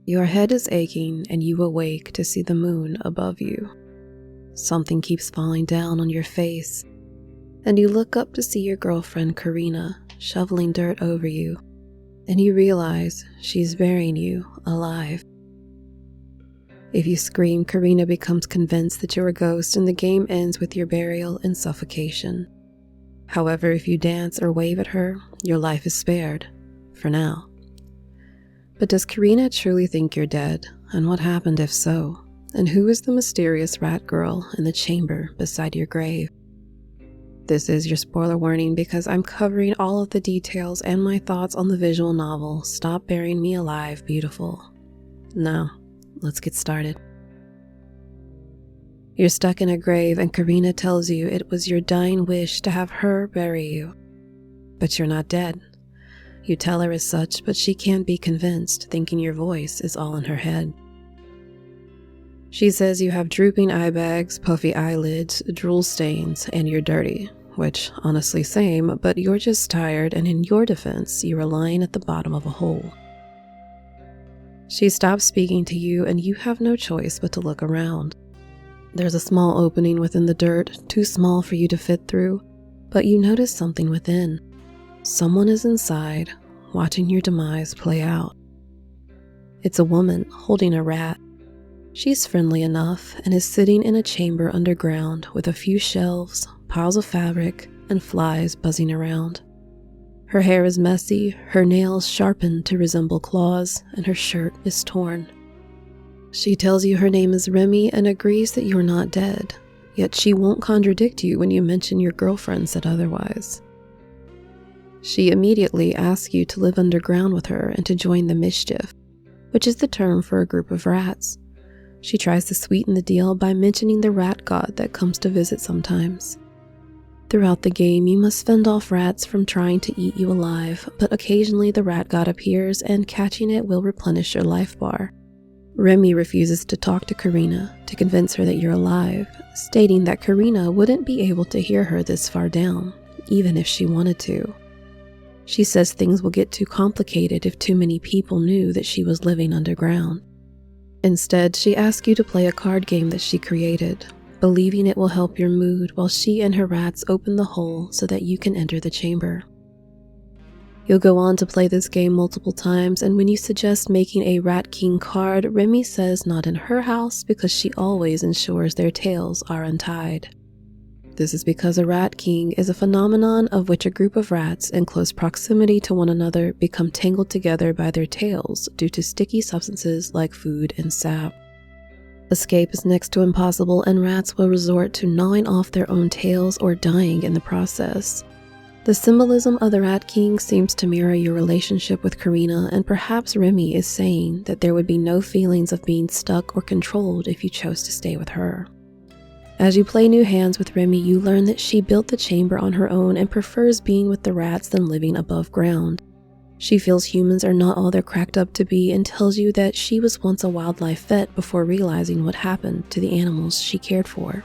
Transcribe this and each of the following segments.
Your head is aching and you awake to see the moon above you. Something keeps falling down on your face, and you look up to see your girlfriend Karina shoveling dirt over you, and you realize she's burying you alive. If you scream, Karina becomes convinced that you're a ghost and the game ends with your burial and suffocation. However, if you dance or wave at her, your life is spared, for now. But does Karina truly think you're dead, and what happened if so? And who is the mysterious rat girl in the chamber beside your grave? This is your spoiler warning because I'm covering all of the details and my thoughts on the visual novel Stop Burying Me Alive, Beautiful. Now, let's get started. You're stuck in a grave and Karina tells you it was your dying wish to have her bury you. But you're not dead. You tell her as such, but she can't be convinced, thinking your voice is all in her head. She says you have drooping eye bags, puffy eyelids, drool stains, and you're dirty, which, honestly, same, but you're just tired, and in your defense, you are lying at the bottom of a hole. She stops speaking to you, and you have no choice but to look around. There's a small opening within the dirt, too small for you to fit through, but you notice something within. Someone is inside, watching your demise play out. It's a woman holding a rat. She's friendly enough and is sitting in a chamber underground with a few shelves, piles of fabric, and flies buzzing around. Her hair is messy, her nails sharpened to resemble claws, and her shirt is torn. She tells you her name is Remie and agrees that you're not dead, yet she won't contradict you when you mention your girlfriend said otherwise. She immediately asks you to live underground with her and to join the mischief, which is the term for a group of rats. She tries to sweeten the deal by mentioning the rat god that comes to visit sometimes. Throughout the game, you must fend off rats from trying to eat you alive, but occasionally the rat god appears and catching it will replenish your life bar. Remie refuses to talk to Karina to convince her that you're alive, stating that Karina wouldn't be able to hear her this far down, even if she wanted to. She says things will get too complicated if too many people knew that she was living underground. Instead, she asks you to play a card game that she created, believing it will help your mood while she and her rats open the hole so that you can enter the chamber. You'll go on to play this game multiple times, and when you suggest making a Rat King card, Remie says not in her house because she always ensures their tails are untied. This is because a Rat King is a phenomenon of which a group of rats in close proximity to one another become tangled together by their tails due to sticky substances like food and sap. Escape is next to impossible, and rats will resort to gnawing off their own tails or dying in the process. The symbolism of the Rat King seems to mirror your relationship with Karina, and perhaps Remie is saying that there would be no feelings of being stuck or controlled if you chose to stay with her. As you play new hands with Remie, you learn that she built the chamber on her own and prefers being with the rats than living above ground. She feels humans are not all they're cracked up to be and tells you that she was once a wildlife vet before realizing what happened to the animals she cared for.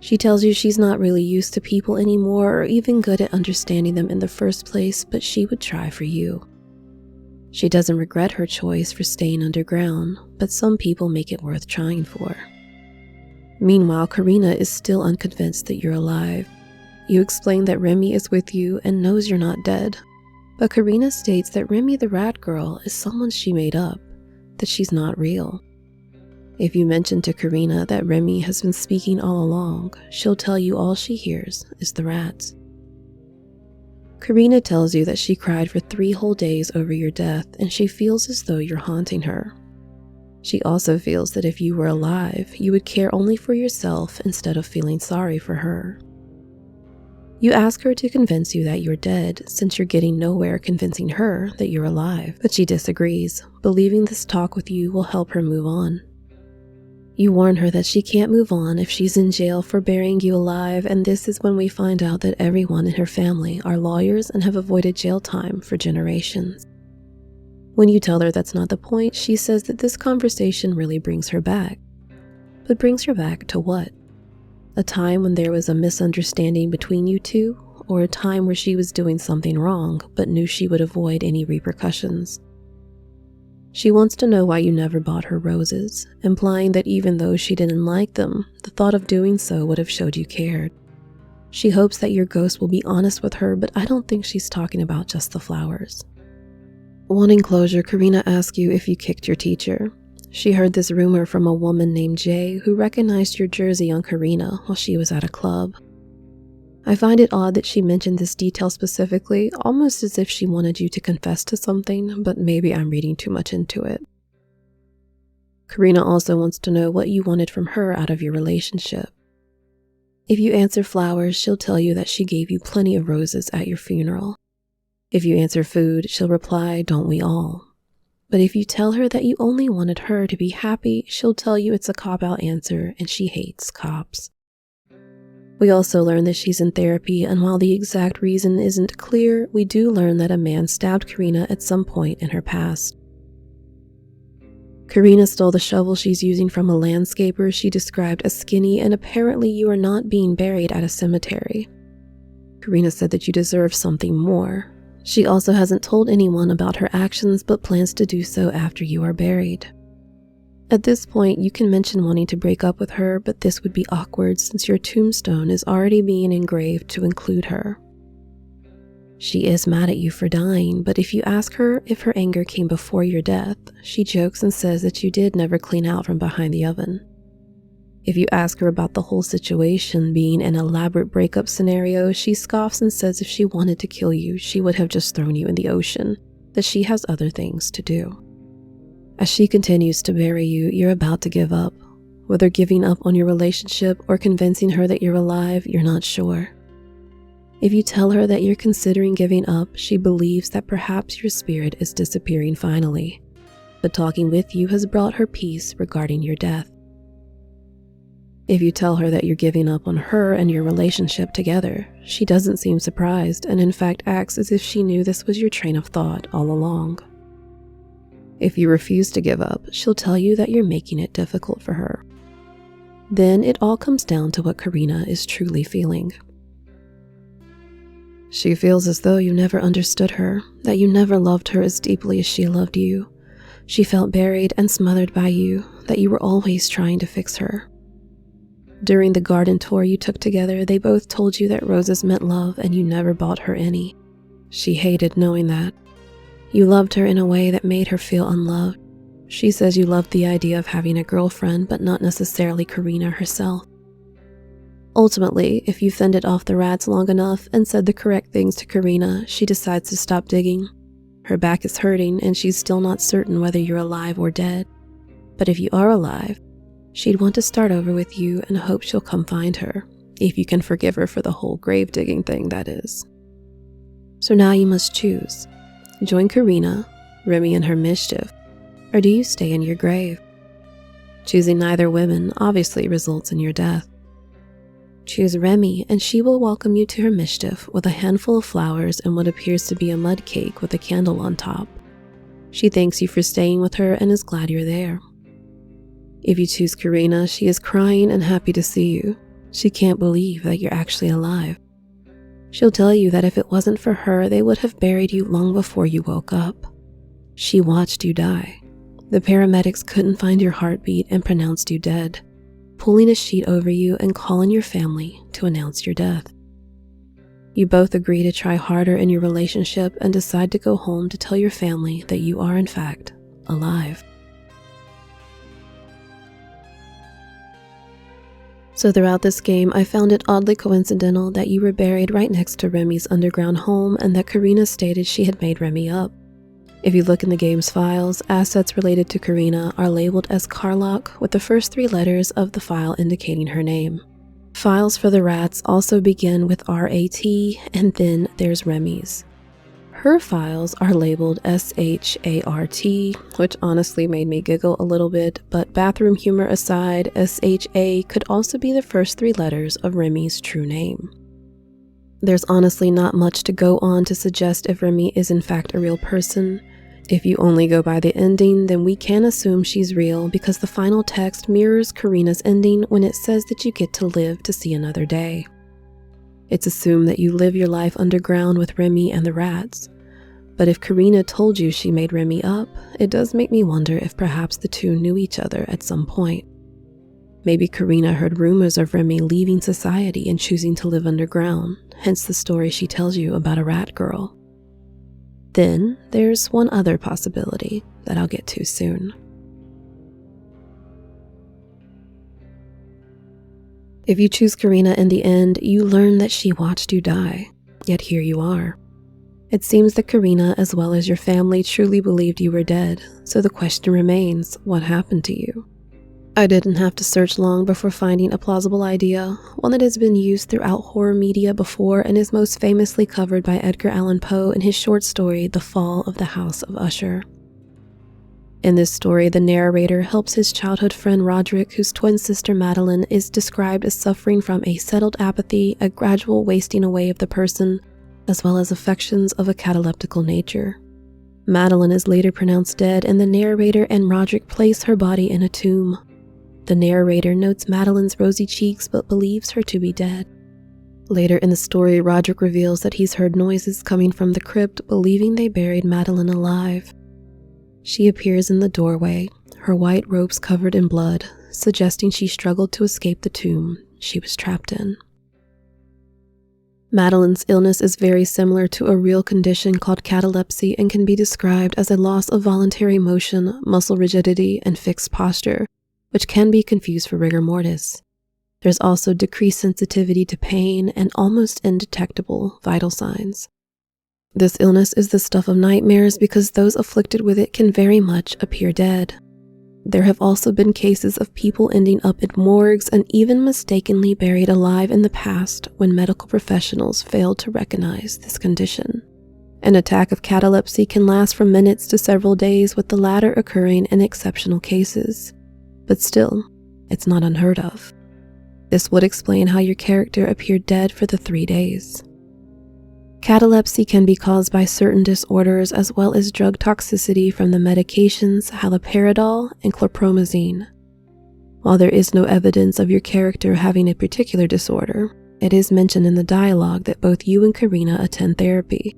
She tells you she's not really used to people anymore or even good at understanding them in the first place, but she would try for you. She doesn't regret her choice for staying underground, but some people make it worth trying for. Meanwhile, Karina is still unconvinced that you're alive. You explain that Remie is with you and knows you're not dead, but Karina states that Remie the rat girl is someone she made up, that she's not real. If you mention to Karina that Remie has been speaking all along, she'll tell you all she hears is the rats. Karina tells you that she cried for 3 whole days over your death, and she feels as though you're haunting her. She also feels that if you were alive, you would care only for yourself instead of feeling sorry for her. You ask her to convince you that you're dead, since you're getting nowhere convincing her that you're alive, but she disagrees, believing this talk with you will help her move on. You warn her that she can't move on if she's in jail for burying you alive, and this is when we find out that everyone in her family are lawyers and have avoided jail time for generations. When you tell her that's not the point, she says that this conversation really brings her back. But brings her back to what? A time when there was a misunderstanding between you two, or a time where she was doing something wrong but knew she would avoid any repercussions? She wants to know why you never bought her roses, implying that even though she didn't like them, the thought of doing so would have showed you cared. She hopes that your ghost will be honest with her, but I don't think she's talking about just the flowers. Wanting closure, Karina asks you if you kicked your teacher. She heard this rumor from a woman named Jay who recognized your jersey on Karina while she was at a club. I find it odd that she mentioned this detail specifically, almost as if she wanted you to confess to something, but maybe I'm reading too much into it. Karina also wants to know what you wanted from her out of your relationship. If you answer flowers, she'll tell you that she gave you plenty of roses at your funeral. If you answer food, she'll reply, "Don't we all?" But if you tell her that you only wanted her to be happy, she'll tell you it's a cop-out answer and she hates cops. We also learn that she's in therapy, and while the exact reason isn't clear, we do learn that a man stabbed Karina at some point in her past. Karina stole the shovel she's using from a landscaper she described as skinny, and apparently you are not being buried at a cemetery. Karina said that you deserve something more. She also hasn't told anyone about her actions, but plans to do so after you are buried. At this point, you can mention wanting to break up with her, but this would be awkward since your tombstone is already being engraved to include her. She is mad at you for dying, but if you ask her if her anger came before your death, she jokes and says that you did never clean out from behind the oven. If you ask her about the whole situation being an elaborate breakup scenario, she scoffs and says if she wanted to kill you, she would have just thrown you in the ocean, that she has other things to do. As she continues to bury you, you're about to give up. Whether giving up on your relationship or convincing her that you're alive, you're not sure. If you tell her that you're considering giving up, she believes that perhaps your spirit is disappearing finally. But talking with you has brought her peace regarding your death. If you tell her that you're giving up on her and your relationship together, she doesn't seem surprised and in fact acts as if she knew this was your train of thought all along. If you refuse to give up, she'll tell you that you're making it difficult for her. Then it all comes down to what Karina is truly feeling. She feels as though you never understood her, that you never loved her as deeply as she loved you. She felt buried and smothered by you, that you were always trying to fix her. During the garden tour you took together, they both told you that roses meant love and you never bought her any. She hated knowing that. You loved her in a way that made her feel unloved. She says you loved the idea of having a girlfriend, but not necessarily Karina herself. Ultimately, if you fended off the rats long enough and said the correct things to Karina, she decides to stop digging. Her back is hurting and she's still not certain whether you're alive or dead. But if you are alive, she'd want to start over with you and hope she'll come find her, if you can forgive her for the whole grave digging thing, that is. So now you must choose. Join Karina, Remie and her mischief, or do you stay in your grave? Choosing neither woman obviously results in your death. Choose Remie and she will welcome you to her mischief with a handful of flowers and what appears to be a mud cake with a candle on top. She thanks you for staying with her and is glad you're there. If you choose Karina, she is crying and happy to see you. She can't believe that you're actually alive. She'll tell you that if it wasn't for her, they would have buried you long before you woke up. She watched you die. The paramedics couldn't find your heartbeat and pronounced you dead, pulling a sheet over you and calling your family to announce your death. You both agree to try harder in your relationship and decide to go home to tell your family that you are in fact alive. So throughout this game, I found it oddly coincidental that you were buried right next to Remie's underground home and that Karina stated she had made Remie up. If you look in the game's files, assets related to Karina are labeled as Carlock with the first 3 letters of the file indicating her name. Files for the rats also begin with RAT and then there's Remie's. Her files are labeled SHART, which honestly made me giggle a little bit, but bathroom humor aside, SHA could also be the first 3 letters of Remie's true name. There's honestly not much to go on to suggest if Remie is in fact a real person. If you only go by the ending, then we can assume she's real because the final text mirrors Karina's ending when it says that you get to live to see another day. It's assumed that you live your life underground with Remie and the rats. But if Karina told you she made Remie up, it does make me wonder if perhaps the two knew each other at some point. Maybe Karina heard rumors of Remie leaving society and choosing to live underground, hence the story she tells you about a rat girl. Then there's one other possibility that I'll get to soon. If you choose Karina in the end, you learn that she watched you die, yet here you are. It seems that Karina, as well as your family, truly believed you were dead, so the question remains, what happened to you? I didn't have to search long before finding a plausible idea, one that has been used throughout horror media before and is most famously covered by Edgar Allan Poe in his short story, The Fall of the House of Usher. In this story, the narrator helps his childhood friend Roderick, whose twin sister Madeline is described as suffering from a settled apathy, a gradual wasting away of the person, as well as affections of a cataleptical nature. Madeline is later pronounced dead, and the narrator and Roderick place her body in a tomb. The narrator notes Madeline's rosy cheeks but believes her to be dead. Later in the story, Roderick reveals that he's heard noises coming from the crypt, believing they buried Madeline alive. She appears in the doorway, her white robes covered in blood, suggesting she struggled to escape the tomb she was trapped in. Madeline's illness is very similar to a real condition called catalepsy and can be described as a loss of voluntary motion, muscle rigidity, and fixed posture, which can be confused for rigor mortis. There's also decreased sensitivity to pain and almost indetectable vital signs. This illness is the stuff of nightmares because those afflicted with it can very much appear dead. There have also been cases of people ending up in morgues and even mistakenly buried alive in the past when medical professionals failed to recognize this condition. An attack of catalepsy can last from minutes to several days, with the latter occurring in exceptional cases. But still, it's not unheard of. This would explain how your character appeared dead for the 3 days. Catalepsy can be caused by certain disorders as well as drug toxicity from the medications haloperidol and chlorpromazine. While there is no evidence of your character having a particular disorder, it is mentioned in the dialogue that both you and Karina attend therapy.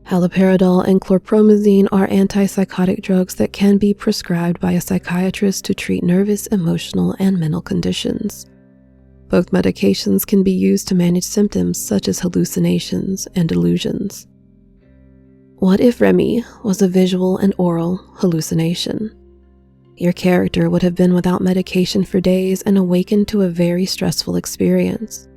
Haloperidol and chlorpromazine are antipsychotic drugs that can be prescribed by a psychiatrist to treat nervous, emotional, and mental conditions. Both medications can be used to manage symptoms such as hallucinations and delusions. What if Remie was a visual and oral hallucination? Your character would have been without medication for days and awakened to a very stressful experience.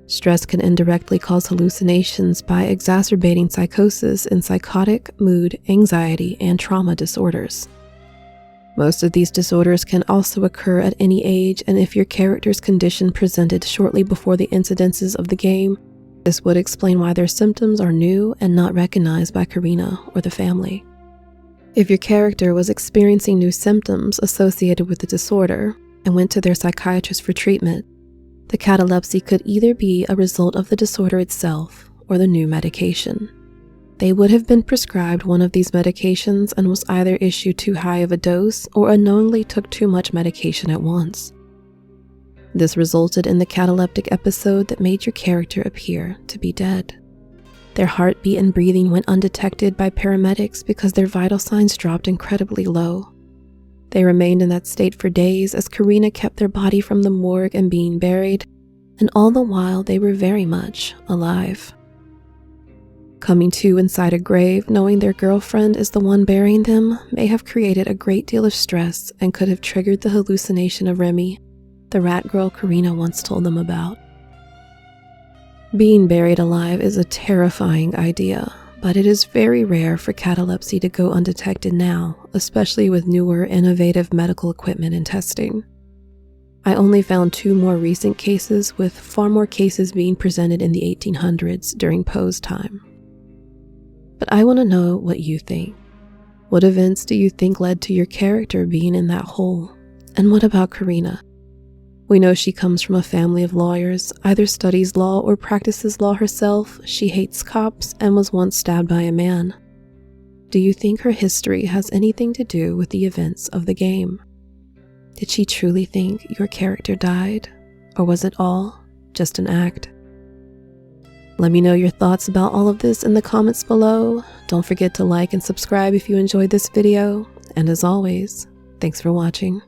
Stress can indirectly cause hallucinations by exacerbating psychosis in psychotic, mood, anxiety, and trauma disorders. Most of these disorders can also occur at any age, and if your character's condition presented shortly before the incidences of the game, this would explain why their symptoms are new and not recognized by Karina or the family. If your character was experiencing new symptoms associated with the disorder and went to their psychiatrist for treatment, the catalepsy could either be a result of the disorder itself or the new medication. They would have been prescribed one of these medications and was either issued too high of a dose or unknowingly took too much medication at once. This resulted in the cataleptic episode that made your character appear to be dead. Their heartbeat and breathing went undetected by paramedics because their vital signs dropped incredibly low. They remained in that state for days as Karina kept their body from the morgue and being buried, and all the while they were very much alive. Coming to inside a grave, knowing their girlfriend is the one burying them, may have created a great deal of stress and could have triggered the hallucination of Remie, the rat girl Karina once told them about. Being buried alive is a terrifying idea, but it is very rare for catalepsy to go undetected now, especially with newer, innovative medical equipment and testing. I only found 2 more recent cases, with far more cases being presented in the 1800s during Poe's time. But I want to know what you think. What events do you think led to your character being in that hole? And what about Karina? We know she comes from a family of lawyers, either studies law or practices law herself. She hates cops and was once stabbed by a man. Do you think her history has anything to do with the events of the game? Did she truly think your character died? Or was it all just an act? Let me know your thoughts about all of this in the comments below. Don't forget to like and subscribe if you enjoyed this video. And as always, thanks for watching.